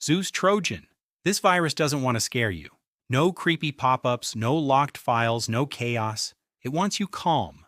Zeus Trojan. This virus doesn't want to scare you. No creepy pop-ups, no locked files, no chaos. It wants you calm,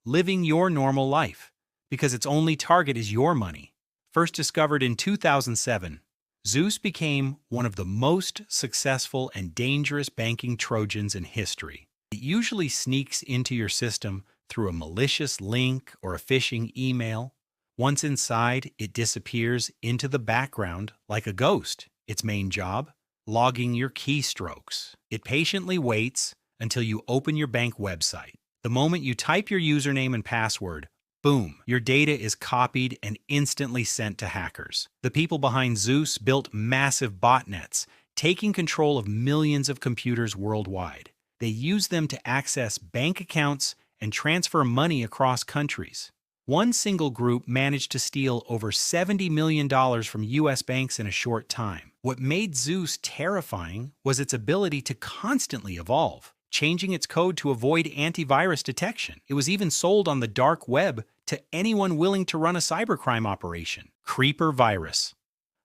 living your normal life, because its only target is your money. First discovered in 2007, Zeus became one of the most successful and dangerous banking Trojans in history. It usually sneaks into your system through a malicious link or a phishing email. Once inside, it disappears into the background like a ghost. Its main job? Logging your keystrokes. It patiently waits until you open your bank website. The moment you type your username and password, boom, your data is copied and instantly sent to hackers. The people behind Zeus built massive botnets, taking control of millions of computers worldwide. They use them to access bank accounts and transfer money across countries. One single group managed to steal over $70 million from U.S. banks in a short time. What made Zeus terrifying was its ability to constantly evolve, changing its code to avoid antivirus detection. It was even sold on the dark web to anyone willing to run a cybercrime operation. Creeper Virus.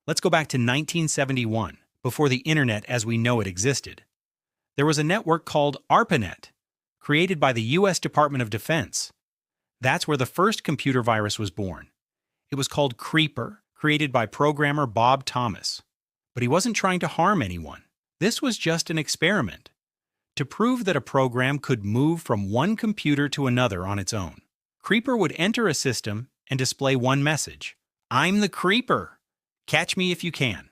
Let's go back to 1971, before the internet as we know it existed. There was a network called ARPANET, created by the U.S. Department of Defense. That's where the first computer virus was born. It was called Creeper, created by programmer Bob Thomas. But he wasn't trying to harm anyone. This was just an experiment, to prove that a program could move from one computer to another on its own. Creeper would enter a system and display one message: "I'm the Creeper. Catch me if you can."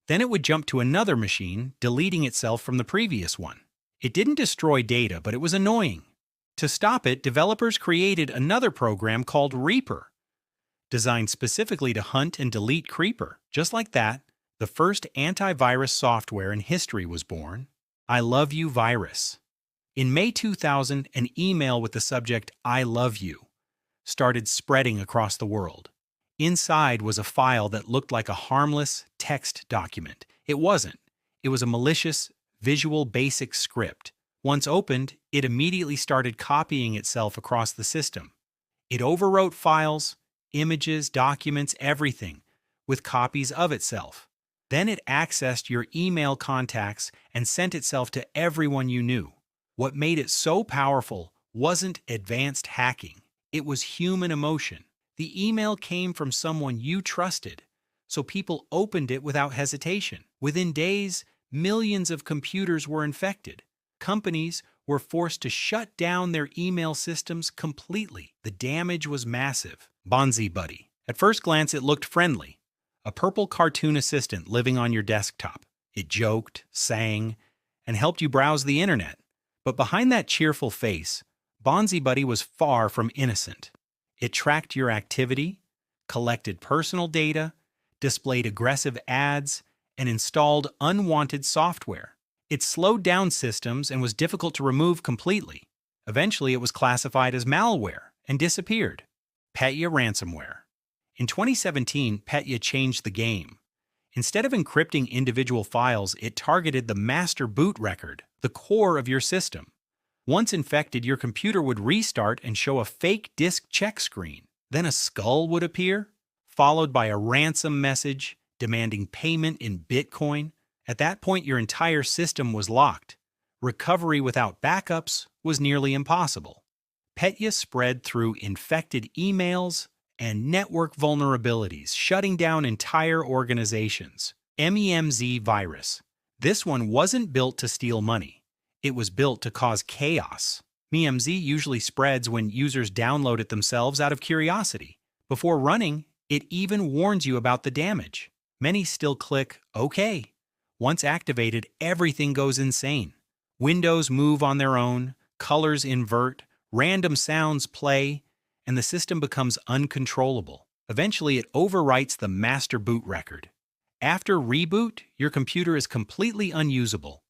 Then it would jump to another machine, deleting itself from the previous one. It didn't destroy data, but it was annoying. To stop it, developers created another program called Reaper, designed specifically to hunt and delete Creeper. Just like that, the first antivirus software in history was born, ILOVEYOU virus. In May 2000, an email with the subject "I love you" started spreading across the world. Inside was a file that looked like a harmless text document. It wasn't. It was a malicious Visual Basic script. Once opened, it immediately started copying itself across the system. It overwrote files, images, documents, everything, with copies of itself. Then it accessed your email contacts and sent itself to everyone you knew. What made it so powerful wasn't advanced hacking. It was human emotion. The email came from someone you trusted, so people opened it without hesitation. Within days, millions of computers were infected. Companies were forced to shut down their email systems completely. The damage was massive. BonziBuddy. At first glance, it looked friendly. A purple cartoon assistant living on your desktop. It joked, sang, and helped you browse the internet. But behind that cheerful face, BonziBuddy was far from innocent. It tracked your activity, collected personal data, displayed aggressive ads, and installed unwanted software. It slowed down systems and was difficult to remove completely. Eventually, it was classified as malware and disappeared. Petya ransomware. In 2017, Petya changed the game. Instead of encrypting individual files, it targeted the master boot record, the core of your system. Once infected, your computer would restart and show a fake disk check screen. Then a skull would appear, followed by a ransom message demanding payment in Bitcoin. At that point, your entire system was locked. Recovery without backups was nearly impossible. Petya spread through infected emails and network vulnerabilities, shutting down entire organizations. MEMZ virus. This one wasn't built to steal money. It was built to cause chaos. MEMZ usually spreads when users download it themselves out of curiosity. Before running, it even warns you about the damage. Many still click OK. Once activated, everything goes insane. Windows move on their own, colors invert, random sounds play, and the system becomes uncontrollable. Eventually, it overwrites the master boot record. After reboot, your computer is completely unusable.